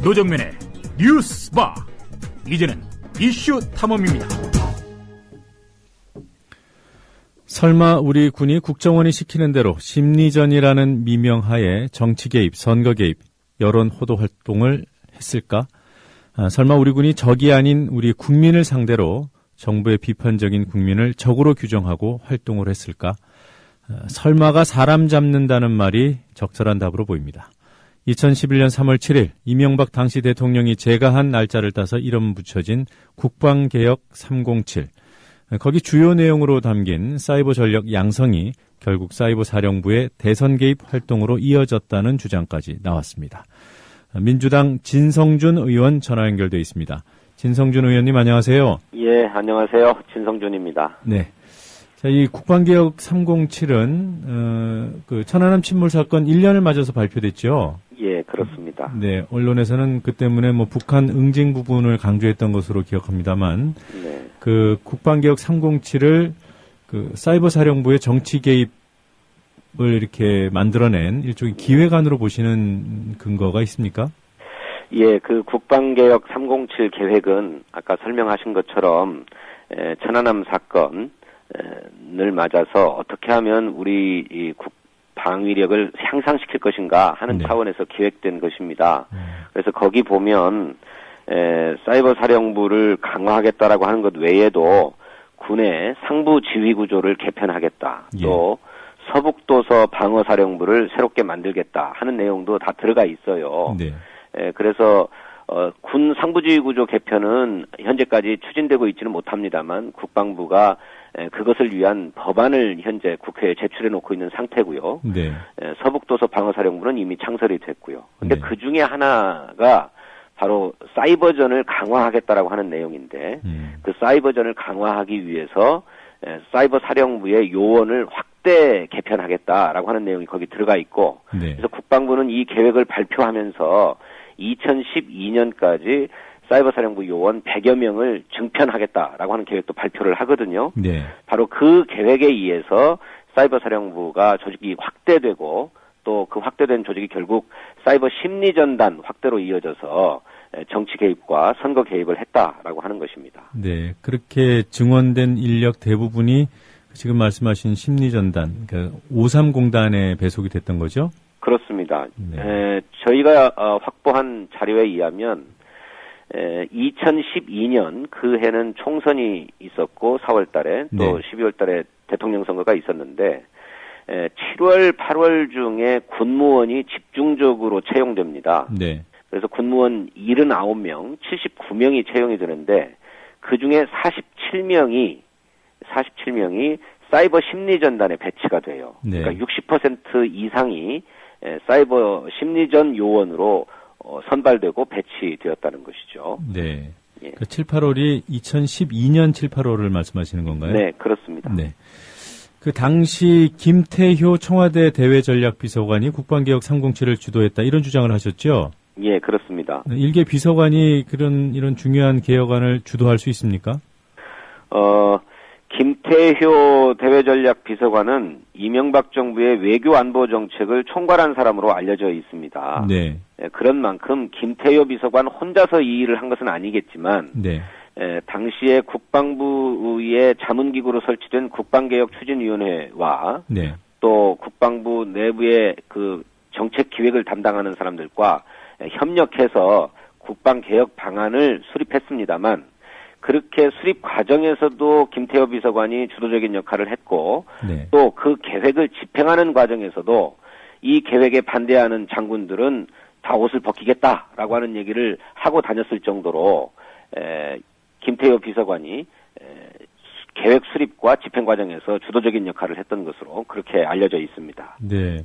노정면의 뉴스바. 이제는 이슈 탐험입니다. 설마 우리 군이 국정원이 시키는 대로 심리전이라는 미명하에 정치 개입, 선거 개입, 여론 호도 활동을 했을까? 설마 우리 군이 적이 아닌 우리 국민을 상대로 정부의 비판적인 국민을 적으로 규정하고 활동을 했을까? 설마가 사람 잡는다는 말이 적절한 답으로 보입니다. 2011년 3월 7일 이명박 당시 대통령이 제가한 날짜를 따서 이름 붙여진 국방개혁 307. 거기 주요 내용으로 담긴 사이버 전력 양성이 결국 사이버 사령부의 대선 개입 활동으로 이어졌다는 주장까지 나왔습니다. 민주당 진성준 의원 전화 연결돼 있습니다. 진성준 의원님 안녕하세요. 예, 안녕하세요. 진성준입니다. 네. 자, 이 국방개혁 307은 그 천안함 침몰 사건 1년을 맞아서 발표됐죠. 예, 그렇습니다. 네, 언론에서는 그 때문에 뭐 북한 응징 부분을 강조했던 것으로 기억합니다만, 네. 그 국방개혁 307을 그 사이버 사령부의 정치 개입을 이렇게 만들어낸 일종의 기획안으로 보시는 근거가 있습니까? 예, 그 국방개혁 307 계획은 아까 설명하신 것처럼 천안함 사건을 맞아서 어떻게 하면 우리 이 방위력을 향상시킬 것인가 하는 차원에서 기획된 것입니다. 그래서 거기 보면 사이버 사령부를 강화하겠다라고 하는 것 외에도 군의 상부 지휘 구조를 개편하겠다. 또 서북도서 방어사령부를 새롭게 만들겠다 하는 내용도 다 들어가 있어요. 네. 그래서 군 상부지휘 구조 개편은 현재까지 추진되고 있지는 못합니다만 국방부가 그것을 위한 법안을 현재 국회에 제출해 놓고 있는 상태고요. 네. 서북도서 방어사령부는 이미 창설이 됐고요. 근데 그 중에 하나가 바로 사이버전을 강화하겠다라고 하는 내용인데 그 사이버전을 강화하기 위해서 사이버 사령부의 요원을 확대 개편하겠다라고 하는 내용이 거기 들어가 있고 그래서 국방부는 이 계획을 발표하면서 2012년까지 사이버 사령부 요원 100여 명을 증편하겠다라고 하는 계획도 발표를 하거든요. 네. 바로 그 계획에 의해서 사이버 사령부가 조직이 확대되고 또 그 확대된 조직이 결국 사이버 심리전단 확대로 이어져서 정치 개입과 선거 개입을 했다라고 하는 것입니다. 네, 그렇게 증원된 인력 대부분이 지금 말씀하신 심리전단, 그러니까 530단에 배속이 됐던 거죠? 그렇습니다. 네. 저희가 확보한 자료에 의하면 2012년 그 해는 총선이 있었고 4월 달에 또 12월 달에 대통령 선거가 있었는데 7월, 8월 중에 군무원이 집중적으로 채용됩니다. 네. 그래서 군무원 79명, 79명이 채용이 되는데 그중에 47명이 사이버 심리전단에 배치가 돼요. 네. 그러니까 60% 이상이 사이버 심리전 요원으로 선발되고 배치되었다는 것이죠. 네. 예. 그 7, 8월이 2012년 7, 8월을 말씀하시는 건가요? 네, 그렇습니다. 네. 그 당시 김태효 청와대 대외전략비서관이 국방개혁 307을 주도했다 이런 주장을 하셨죠? 예, 그렇습니다. 일개 비서관이 이런 중요한 개혁안을 주도할 수 있습니까? 김태효 대외전략비서관은 이명박 정부의 외교안보 정책을 총괄한 사람으로 알려져 있습니다. 네. 그런 만큼 김태효 비서관 혼자서 이 일을 한 것은 아니겠지만 네. 당시에 국방부의 자문기구로 설치된 국방개혁 추진위원회와 네. 또 국방부 내부의 그 정책 기획을 담당하는 사람들과 협력해서 국방개혁 방안을 수립했습니다만 그렇게 수립 과정에서도 김태효 비서관이 주도적인 역할을 했고 네. 또 그 계획을 집행하는 과정에서도 이 계획에 반대하는 장군들은 다 옷을 벗기겠다라고 하는 얘기를 하고 다녔을 정도로 김태효 비서관이 계획 수립과 집행 과정에서 주도적인 역할을 했던 것으로 그렇게 알려져 있습니다. 네,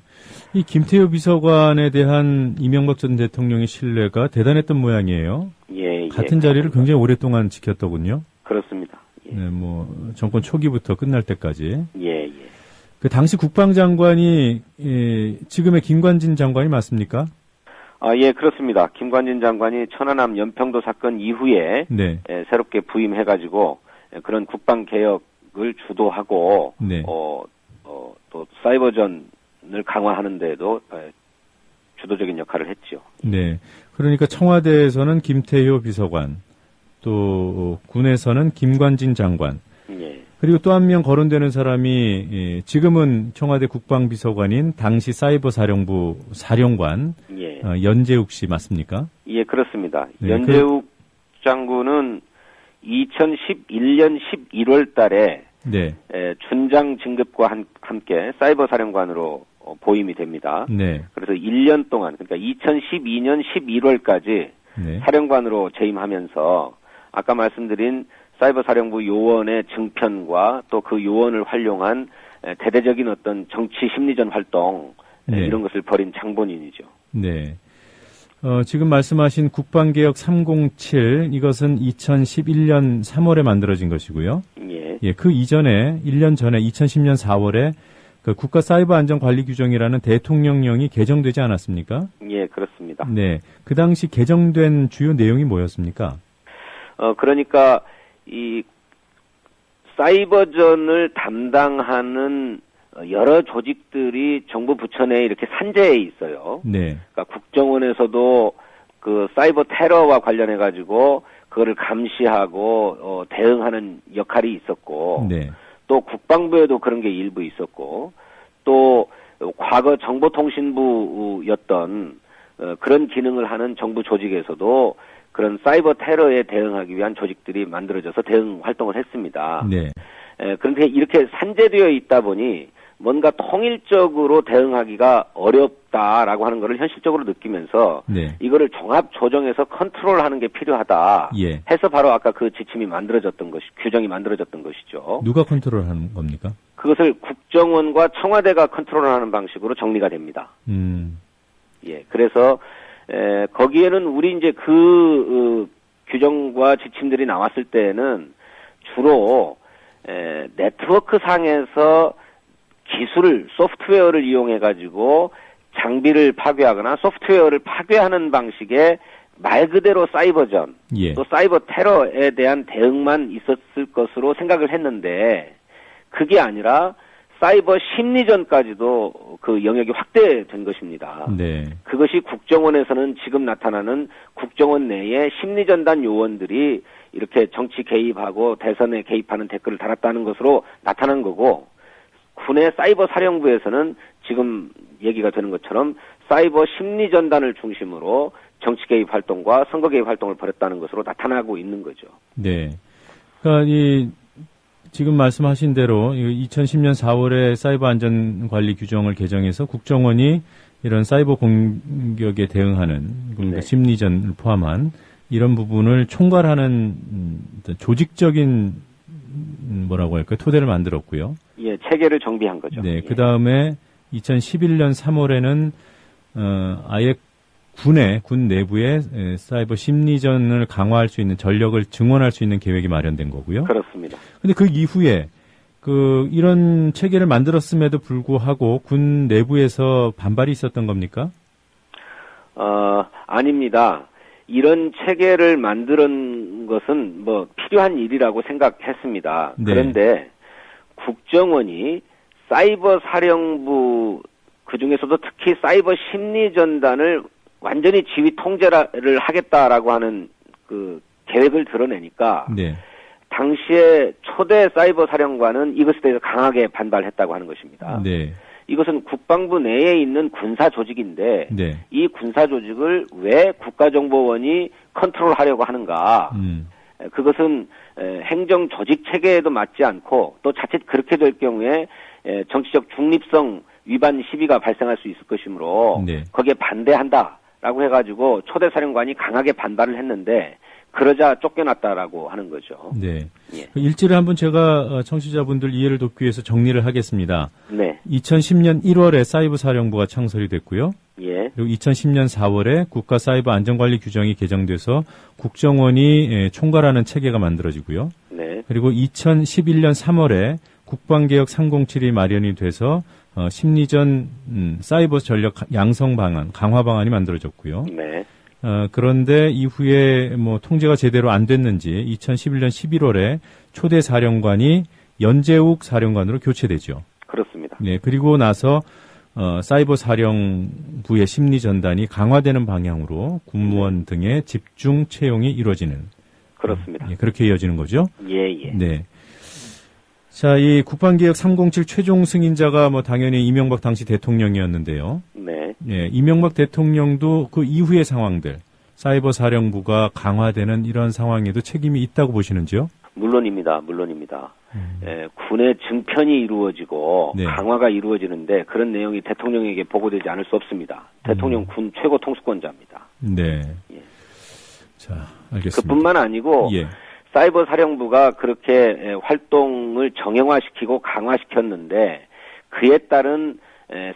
이 김태효 비서관에 대한 이명박 전 대통령의 신뢰가 대단했던 모양이에요. 예, 같은 자리를 굉장히 오랫동안 지켰더군요. 그렇습니다. 예. 네, 뭐 정권 초기부터 끝날 때까지. 예. 그 당시 국방장관이 지금의 김관진 장관이 맞습니까? 예, 그렇습니다. 김관진 장관이 천안함 연평도 사건 이후에 네. 새롭게 부임해가지고 그런 국방 개혁을 주도하고 네. 또 사이버전을 강화하는 데에도 주도적인 역할을 했죠. 네. 그러니까 청와대에서는 김태효 비서관, 또 군에서는 김관진 장관. 예. 그리고 또 한 명 거론되는 사람이 지금은 청와대 국방비서관인 당시 사이버사령부 사령관 예. 연재욱 씨 맞습니까? 예, 그렇습니다. 네, 연재욱 장군은 2011년 11월 달에 네. 준장 진급과 함께 사이버사령관으로 보임이 됩니다. 네. 그래서 1년 동안, 그러니까 2012년 11월까지 네. 사령관으로 재임하면서 아까 말씀드린 사이버사령부 요원의 증편과 또 그 요원을 활용한 대대적인 어떤 정치 심리전 활동 네. 이런 것을 벌인 장본인이죠. 네. 지금 말씀하신 국방개혁 307 이것은 2011년 3월에 만들어진 것이고요. 예. 예, 그 이전에 1년 전에 2010년 4월에 그 국가사이버안전관리규정이라는 대통령령이 개정되지 않았습니까? 예, 그렇습니다. 네. 그 당시 개정된 주요 내용이 뭐였습니까? 그러니까 이 사이버전을 담당하는 여러 조직들이 정부 부처 내에 이렇게 산재해 있어요. 네. 그러니까 국정원에서도 그 사이버 테러와 관련해 가지고 그거를 감시하고 대응하는 역할이 있었고, 네. 또 국방부에도 그런 게 일부 있었고, 또 과거 정보통신부였던 그런 기능을 하는 정부 조직에서도 그런 사이버 테러에 대응하기 위한 조직들이 만들어져서 대응 활동을 했습니다. 네. 그런데 이렇게 산재되어 있다 보니 뭔가 통일적으로 대응하기가 어렵다라고 하는 것을 현실적으로 느끼면서 네. 이거를 종합 조정해서 컨트롤하는 게 필요하다 예. 해서 바로 아까 그 지침이 만들어졌던 것이 규정이 만들어졌던 것이죠. 누가 컨트롤하는 겁니까? 그것을 국정원과 청와대가 컨트롤하는 방식으로 정리가 됩니다. 예, 그래서 거기에는 우리 이제 규정과 지침들이 나왔을 때에는 주로 네트워크 상에서 기술을 소프트웨어를 이용해 가지고 장비를 파괴하거나 소프트웨어를 파괴하는 방식의 말 그대로 사이버전, 예. 또 사이버 테러에 대한 대응만 있었을 것으로 생각을 했는데 그게 아니라 사이버 심리전까지도 그 영역이 확대된 것입니다. 네. 그것이 국정원에서는 지금 나타나는 국정원 내에 심리전단 요원들이 이렇게 정치 개입하고 대선에 개입하는 댓글을 달았다는 것으로 나타난 거고, 군의 사이버 사령부에서는 지금 얘기가 되는 것처럼 사이버 심리전단을 중심으로 정치 개입 활동과 선거 개입 활동을 벌였다는 것으로 나타나고 있는 거죠. 네. 그러니까 지금 말씀하신 대로 2010년 4월에 사이버 안전 관리 규정을 개정해서 국정원이 이런 사이버 공격에 대응하는 그러니까 네. 심리전을 포함한 이런 부분을 총괄하는 조직적인 뭐라고 할까요? 토대를 만들었고요. 예, 체계를 정비한 거죠. 네. 예. 그다음에 2011년 3월에는 아예 군 내부에 사이버 심리전을 강화할 수 있는 전력을 증원할 수 있는 계획이 마련된 거고요. 그렇습니다. 근데 그 이후에 이런 체계를 만들었음에도 불구하고 군 내부에서 반발이 있었던 겁니까? 아닙니다. 이런 체계를 만드는 것은 뭐 필요한 일이라고 생각했습니다. 네. 그런데 국정원이 사이버 사령부 그중에서도 특히 사이버 심리전단을 완전히 지휘 통제를 하겠다라고 하는 그 계획을 드러내니까 네. 당시에 초대 사이버 사령관은 이것에 대해서 강하게 반발했다고 하는 것입니다. 네. 이것은 국방부 내에 있는 군사 조직인데 네. 이 군사 조직을 왜 국가정보원이 컨트롤하려고 하는가? 그것은 행정 조직 체계에도 맞지 않고 또 자칫 그렇게 될 경우에 정치적 중립성 위반 시비가 발생할 수 있을 것이므로 네. 거기에 반대한다라고 해가지고 초대 사령관이 강하게 반발을 했는데 그러자 쫓겨났다라고 하는 거죠. 네. 예. 일지를 한번 제가 청취자분들 이해를 돕기 위해서 정리를 하겠습니다. 네. 2010년 1월에 사이버 사령부가 창설이 됐고요. 예. 그리고 2010년 4월에 국가 사이버 안전관리 규정이 개정돼서 국정원이 총괄하는 체계가 만들어지고요. 네. 그리고 2011년 3월에 국방개혁 307이 마련이 돼서 심리전 사이버 전력 양성 방안, 강화 방안이 만들어졌고요. 네. 그런데 이후에 뭐 통제가 제대로 안 됐는지 2011년 11월에 초대 사령관이 연재욱 사령관으로 교체되죠. 그렇습니다. 네, 그리고 나서 사이버 사령부의 심리 전단이 강화되는 방향으로 군무원 등의 집중 채용이 이루어지는. 그렇습니다. 예, 그렇게 이어지는 거죠? 예. 네. 자, 이 국방개혁 307 최종 승인자가 당연히 이명박 당시 대통령이었는데요. 네. 예, 이명박 대통령도 그 이후의 상황들, 사이버 사령부가 강화되는 이런 상황에도 책임이 있다고 보시는지요? 물론입니다. 예, 군의 증편이 이루어지고 네. 강화가 이루어지는데 그런 내용이 대통령에게 보고되지 않을 수 없습니다. 대통령 군 최고 통수권자입니다. 네. 예. 자, 알겠습니다. 그뿐만 아니고 예. 사이버 사령부가 그렇게 활동을 정형화시키고 강화시켰는데 그에 따른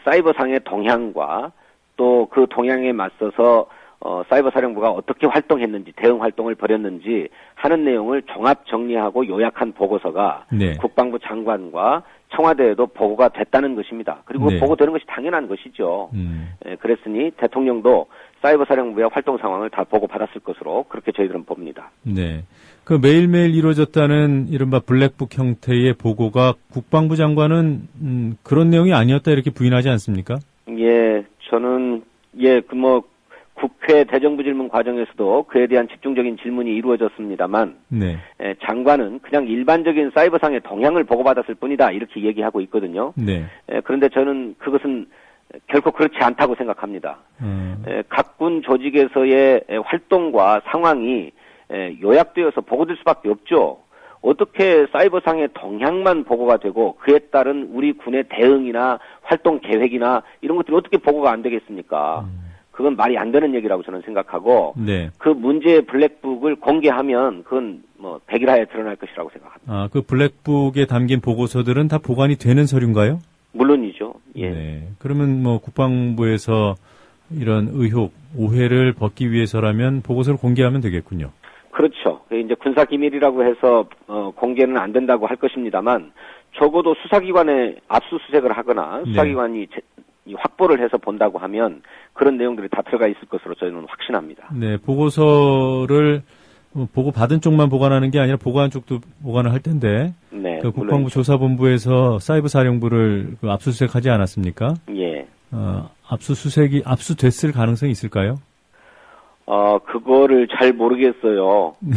사이버상의 동향과 또 그 동향에 맞서서 사이버 사령부가 어떻게 활동했는지, 대응 활동을 벌였는지 하는 내용을 종합 정리하고 요약한 보고서가 네. 국방부 장관과 청와대에도 보고가 됐다는 것입니다. 그리고 네. 보고되는 것이 당연한 것이죠. 그랬으니 대통령도 사이버 사령부의 활동 상황을 다 보고받았을 것으로 그렇게 저희들은 봅니다. 네. 그 매일매일 이루어졌다는 이른바 블랙북 형태의 보고가 국방부 장관은 그런 내용이 아니었다 이렇게 부인하지 않습니까? 예, 저는 국회 대정부 질문 과정에서도 그에 대한 집중적인 질문이 이루어졌습니다만 네. 장관은 그냥 일반적인 사이버상의 동향을 보고받았을 뿐이다 이렇게 얘기하고 있거든요. 네. 그런데 저는 그것은 결코 그렇지 않다고 생각합니다. 각 군 조직에서의 활동과 상황이 요약되어서 보고될 수밖에 없죠. 어떻게 사이버상의 동향만 보고가 되고 그에 따른 우리 군의 대응이나 활동 계획이나 이런 것들이 어떻게 보고가 안 되겠습니까? 그건 말이 안 되는 얘기라고 저는 생각하고 네. 그 문제의 블랙북을 공개하면 그건 백일하에 드러날 것이라고 생각합니다. 아, 그 블랙북에 담긴 보고서들은 다 보관이 되는 서류인가요? 물론이죠. 예. 네. 그러면 국방부에서 이런 의혹, 오해를 벗기 위해서라면 보고서를 공개하면 되겠군요. 그렇죠. 이제 군사 기밀이라고 해서 공개는 안 된다고 할 것입니다만 적어도 수사기관에 압수수색을 하거나 수사기관이 확보를 해서 본다고 하면 그런 내용들이 다 들어가 있을 것으로 저희는 확신합니다. 네, 보고서를 보고 받은 쪽만 보관하는 게 아니라 보고한 쪽도 보관을 할 텐데. 네. 그 국방부 조사본부에서 사이버 사령부를 압수수색하지 않았습니까? 예. 압수수색이 압수됐을 가능성이 있을까요? 그거를 잘 모르겠어요. 네.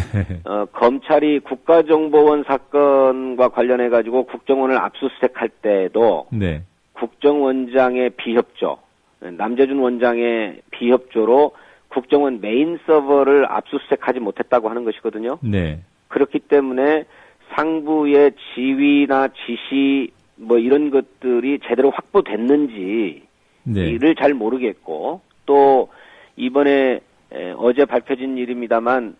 검찰이 국가정보원 사건과 관련해가지고 국정원을 압수수색할 때도 네. 국정원장의 비협조, 남재준 원장의 비협조로 국정원 메인 서버를 압수수색하지 못했다고 하는 것이거든요. 네. 그렇기 때문에 상부의 지휘나 지시 이런 것들이 제대로 확보됐는지를 네. 잘 모르겠고 또 이번에 어제 밝혀진 일입니다만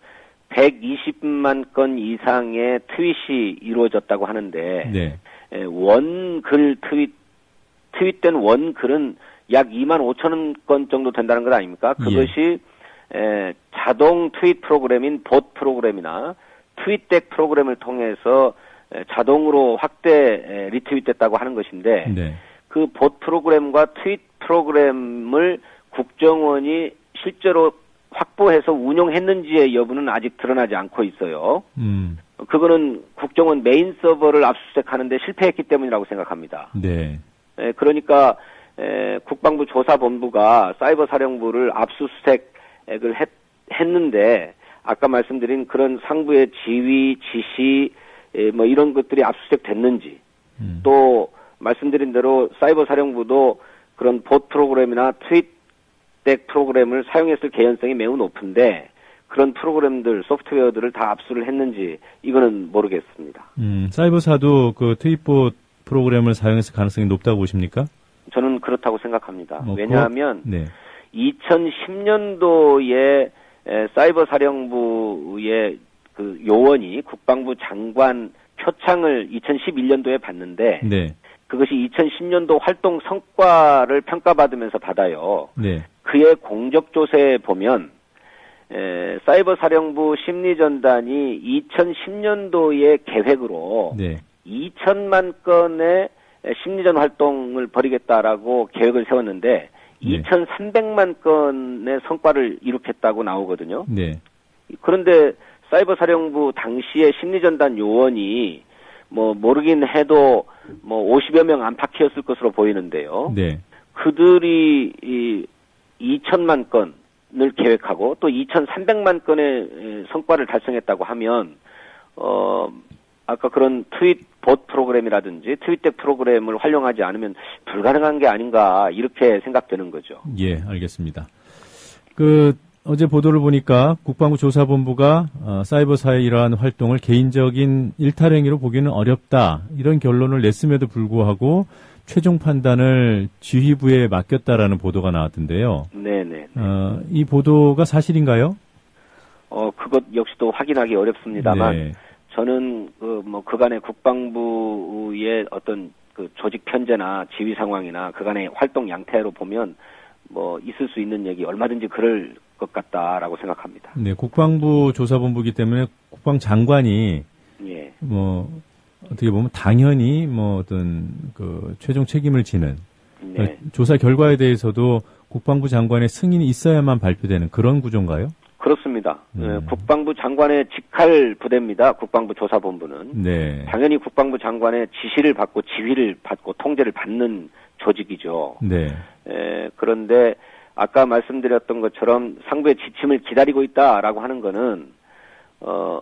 120만 건 이상의 트윗이 이루어졌다고 하는데 네. 원글 트윗된 원글은 약 2만 5천 건 정도 된다는 것 아닙니까? 그것이 자동 트윗 프로그램인 봇 프로그램이나 트윗덱 프로그램을 통해서 자동으로 확대 리트윗됐다고 하는 것인데 네. 그 봇 프로그램과 트윗 프로그램을 국정원이 실제로 확보해서 운용했는지의 여부는 아직 드러나지 않고 있어요. 그거는 국정원 메인 서버를 압수수색하는데 실패했기 때문이라고 생각합니다. 네. 그러니까 국방부 조사본부가 사이버 사령부를 압수수색을 했는데 아까 말씀드린 그런 상부의 지휘, 지시 이런 것들이 압수수색 됐는지 또 말씀드린 대로 사이버 사령부도 그런 봇 프로그램이나 트윗덱 프로그램을 사용했을 개연성이 매우 높은데 그런 프로그램들, 소프트웨어들을 다 압수를 했는지 이거는 모르겠습니다. 사이버사도 그 트윗봇 프로그램을 사용했을 가능성이 높다고 보십니까? 저는 그렇다고 생각합니다. 왜냐하면 네. 2010년도에 사이버 사령부의 그 요원이 국방부 장관 표창을 2011년도에 받는데 네. 그것이 2010년도 활동 성과를 평가받으면서 받아요. 네. 그의 공적조세에 보면 사이버 사령부 심리전단이 2010년도의 계획으로 네. 2천만 건의 심리전 활동을 벌이겠다라고 계획을 세웠는데 네. 2,300만 건의 성과를 이룩했다고 나오거든요. 네. 그런데 사이버 사령부 당시의 심리전단 요원이 모르긴 해도 50여 명 안팎이었을 것으로 보이는데요. 네. 그들이 2천만 건을 계획하고 또 2,300만 건의 성과를 달성했다고 하면 아까 그런 트윗 봇 프로그램이라든지 트윗덱 프로그램을 활용하지 않으면 불가능한 게 아닌가 이렇게 생각되는 거죠. 예, 알겠습니다. 어제 보도를 보니까 국방부 조사본부가 사이버사의 이러한 활동을 개인적인 일탈행위로 보기는 어렵다 이런 결론을 냈음에도 불구하고 최종 판단을 지휘부에 맡겼다라는 보도가 나왔던데요. 네네. 이 보도가 사실인가요? 그것 역시도 확인하기 어렵습니다만 네. 저는 그간의 국방부의 어떤 그 조직 편제나 지휘 상황이나 그간의 활동 양태로 보면 있을 수 있는 얘기 얼마든지 그럴 것 같다라고 생각합니다. 네, 국방부 조사본부이기 때문에 국방장관이 예. 어떻게 보면 당연히 어떤 그 최종 책임을 지는 네. 조사 결과에 대해서도 국방부 장관의 승인이 있어야만 발표되는 그런 구조인가요? 그렇습니다. 국방부 장관의 직할 부대입니다. 국방부 조사본부는. 네. 당연히 국방부 장관의 지시를 받고 지휘를 받고 통제를 받는 조직이죠. 네. 그런데 아까 말씀드렸던 것처럼 상부의 지침을 기다리고 있다라고 하는 거는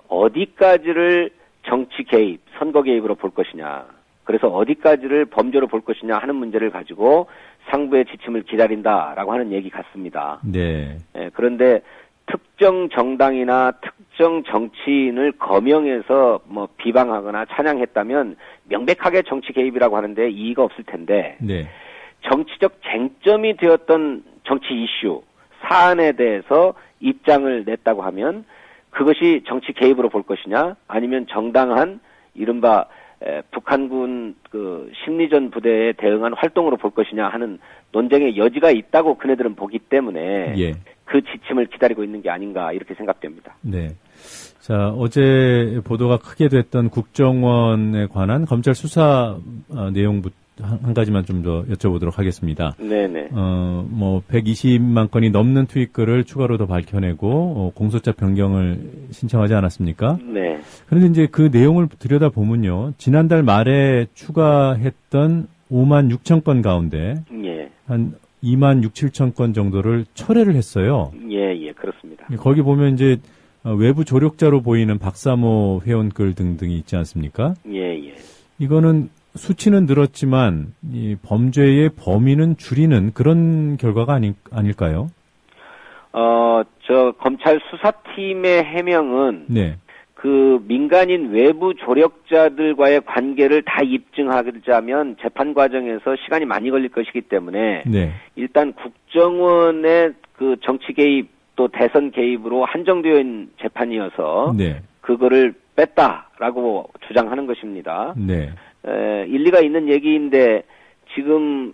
어디까지를 정치 개입, 선거 개입으로 볼 것이냐. 그래서 어디까지를 범죄로 볼 것이냐 하는 문제를 가지고 상부의 지침을 기다린다라고 하는 얘기 같습니다. 네. 그런데 특정 정당이나 특정 정치인을 거명해서 비방하거나 찬양했다면 명백하게 정치 개입이라고 하는데 이의가 없을 텐데 네. 정치적 쟁점이 되었던 정치 이슈, 사안에 대해서 입장을 냈다고 하면 그것이 정치 개입으로 볼 것이냐 아니면 정당한 이른바 북한군 그 심리전 부대에 대응한 활동으로 볼 것이냐 하는 논쟁의 여지가 있다고 그네들은 보기 때문에 예. 그 지침을 기다리고 있는 게 아닌가 이렇게 생각됩니다. 네. 자, 어제 보도가 크게 됐던 국정원에 관한 검찰 수사 내용부터 한 가지만 좀 더 여쭤보도록 하겠습니다. 네네. 120만 건이 넘는 트윗글을 추가로 더 밝혀내고 공소장 변경을 신청하지 않았습니까? 네. 그런데 이제 그 내용을 들여다보면요. 지난달 말에 추가했던 5만 6천 건 가운데 예. 한 2만 6, 7천 건 정도를 철회를 했어요. 예, 그렇습니다. 거기 보면 이제 외부 조력자로 보이는 박사모 회원글 등등이 있지 않습니까? 예. 이거는 수치는 늘었지만 이 범죄의 범위는 줄이는 그런 결과가 아닐까요? 검찰 수사팀의 해명은 네. 그 민간인 외부 조력자들과의 관계를 다 입증하자면 재판 과정에서 시간이 많이 걸릴 것이기 때문에 네. 일단 국정원의 그 정치 개입 또 대선 개입으로 한정되어 있는 재판이어서 네. 그거를 뺐다라고 주장하는 것입니다. 네. 일리가 있는 얘기인데 지금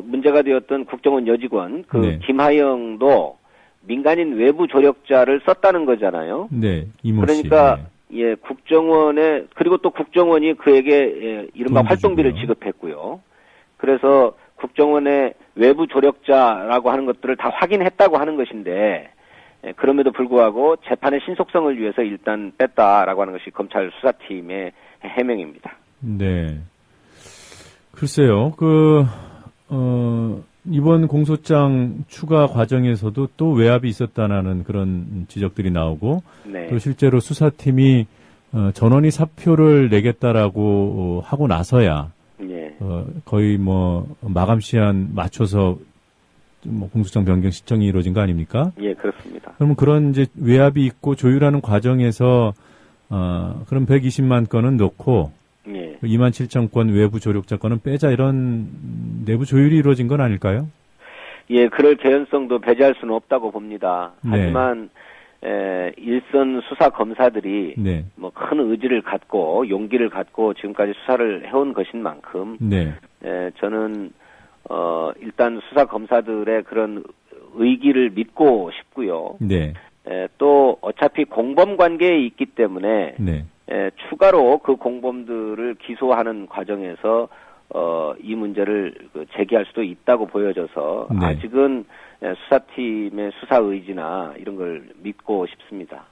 문제가 되었던 국정원 여직원 네. 김하영도 민간인 외부 조력자를 썼다는 거잖아요. 네, 이모 씨. 그러니까 예, 국정원에 그리고 또 국정원이 그에게 이른바 활동비를 지급했고요. 그래서 국정원의 외부 조력자라고 하는 것들을 다 확인했다고 하는 것인데 그럼에도 불구하고 재판의 신속성을 위해서 일단 뺐다라고 하는 것이 검찰 수사팀의 해명입니다. 네. 글쎄요, 이번 공소장 추가 과정에서도 또 외압이 있었다는 그런 지적들이 나오고, 네. 또 실제로 수사팀이 전원이 사표를 내겠다라고 하고 나서야, 네. 거의 마감 시한 맞춰서 공소장 변경 신청이 이루어진 거 아닙니까? 예, 그렇습니다. 그러면 그런 이제 외압이 있고 조율하는 과정에서 그럼 120만 건은 넣고, 예. 2만 7천 건 외부 조력자 건은 빼자 이런 내부 조율이 이루어진 건 아닐까요? 예, 그럴 개연성도 배제할 수는 없다고 봅니다. 네. 하지만 일선 수사 검사들이 네. 큰 의지를 갖고 용기를 갖고 지금까지 수사를 해온 것인 만큼 네. 저는 일단 수사 검사들의 그런 의기를 믿고 싶고요. 네. 또 어차피 공범 관계에 있기 때문에 네. 추가로 그 공범들을 기소하는 과정에서 이 문제를 제기할 수도 있다고 보여져서 네. 아직은 수사팀의 수사 의지나 이런 걸 믿고 싶습니다.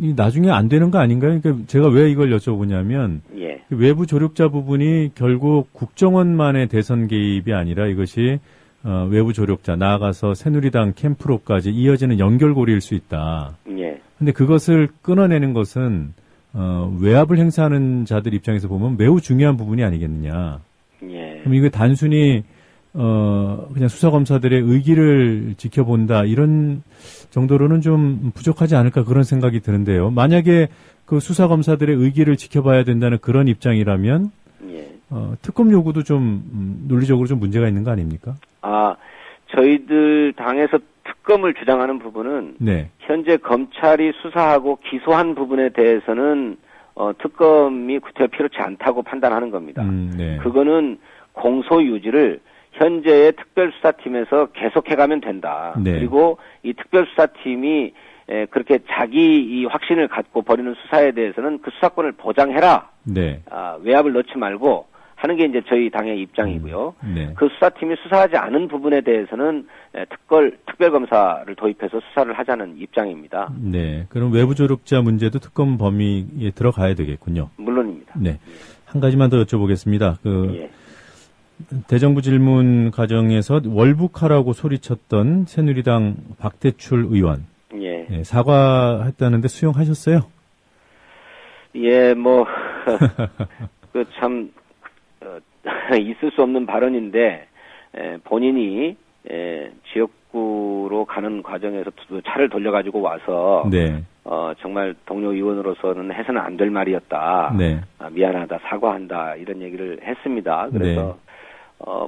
이 나중에 안 되는 거 아닌가요? 그러니까 제가 왜 이걸 여쭤보냐면, 예. 외부 조력자 부분이 결국 국정원만의 대선 개입이 아니라 이것이 외부 조력자 나아가서 새누리당 캠프로까지 이어지는 연결고리일 수 있다. 예. 근데 그것을 끊어내는 것은 외압을 행사하는 자들 입장에서 보면 매우 중요한 부분이 아니겠느냐. 예. 그럼 이거 단순히 그냥 수사검사들의 의기를 지켜본다 이런 정도로는 좀 부족하지 않을까 그런 생각이 드는데요. 만약에 그 수사검사들의 의기를 지켜봐야 된다는 그런 입장이라면 예. 특검 요구도 좀 논리적으로 좀 문제가 있는 거 아닙니까? 저희들 당에서 특검을 주장하는 부분은 네. 현재 검찰이 수사하고 기소한 부분에 대해서는 특검이 구태여 필요치 않다고 판단하는 겁니다. 네. 그거는 공소 유지를 현재의 특별수사팀에서 계속해가면 된다. 네. 그리고 이 특별수사팀이 그렇게 자기 이 확신을 갖고 벌이는 수사에 대해서는 그 수사권을 보장해라. 네. 외압을 넣지 말고 하는 게 이제 저희 당의 입장이고요. 네. 그 수사팀이 수사하지 않은 부분에 대해서는 특별검사를 도입해서 수사를 하자는 입장입니다. 네. 그럼 외부 조력자 문제도 특검 범위에 들어가야 되겠군요. 물론입니다. 네. 한 가지만 더 여쭤보겠습니다. 예. 대정부 질문 과정에서 월북하라고 소리쳤던 새누리당 박대출 의원. 예. 네, 사과했다는데 수용하셨어요? 예, 참, 있을 수 없는 발언인데, 본인이, 지역구로 가는 과정에서 차를 돌려가지고 와서, 네. 정말 동료 의원으로서는 해서는 안 될 말이었다. 네. 미안하다, 사과한다, 이런 얘기를 했습니다. 그래서,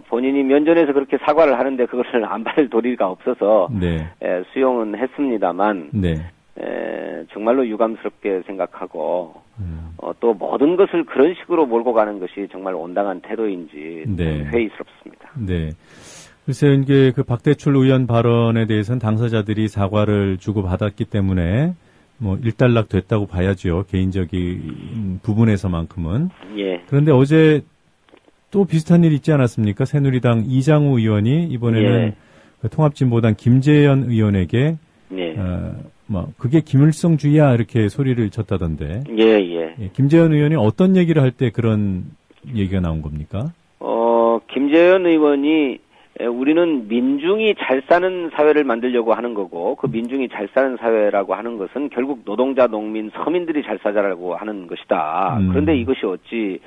본인이 면전에서 그렇게 사과를 하는데 그것을 안 받을 도리가 없어서, 네. 수용은 했습니다만, 네. 정말로 유감스럽게 생각하고, 또 모든 것을 그런 식으로 몰고 가는 것이 정말 온당한 태도인지 네. 회의스럽습니다. 네. 글쎄요, 이게 그 박대출 의원 발언에 대해서는 당사자들이 사과를 주고받았기 때문에 일단락 됐다고 봐야죠. 개인적인 부분에서만큼은. 예. 그런데 어제 또 비슷한 일 있지 않았습니까? 새누리당 이장우 의원이 이번에는 예. 그 통합진보당 김재현 의원에게 예. 그게 김일성주의야 이렇게 소리를 쳤다던데. 예. 김재현 의원이 어떤 얘기를 할 때 그런 얘기가 나온 겁니까? 김재현 의원이 우리는 민중이 잘 사는 사회를 만들려고 하는 거고 그 민중이 잘 사는 사회라고 하는 것은 결국 노동자, 농민, 서민들이 잘 살자라고 하는 것이다. 그런데 이것이 어찌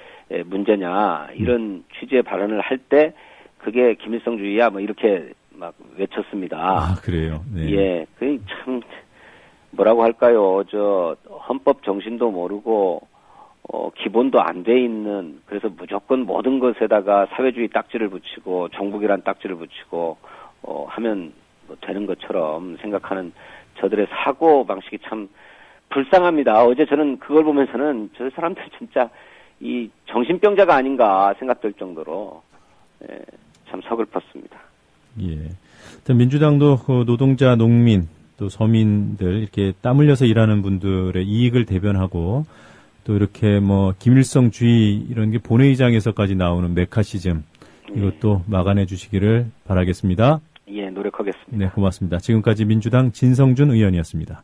문제냐 이런 취지의 발언을 할 때 그게 김일성주의야 이렇게 막 외쳤습니다. 그래요? 네. 예, 그 참 뭐라고 할까요? 헌법 정신도 모르고 기본도 안 돼 있는 그래서 무조건 모든 것에다가 사회주의 딱지를 붙이고 종북이란 딱지를 붙이고 하면 되는 것처럼 생각하는 저들의 사고 방식이 참 불쌍합니다. 어제 저는 그걸 보면서는 저 사람들 진짜 이 정신병자가 아닌가 생각될 정도로 참 서글펐습니다. 예. 민주당도 그 노동자, 농민 또 서민들 이렇게 땀 흘려서 일하는 분들의 이익을 대변하고 또 이렇게 김일성주의 이런 게 본회의장에서까지 나오는 메카시즘 이것도 막아내 주시기를 바라겠습니다. 예, 노력하겠습니다. 네, 고맙습니다. 지금까지 민주당 진성준 의원이었습니다.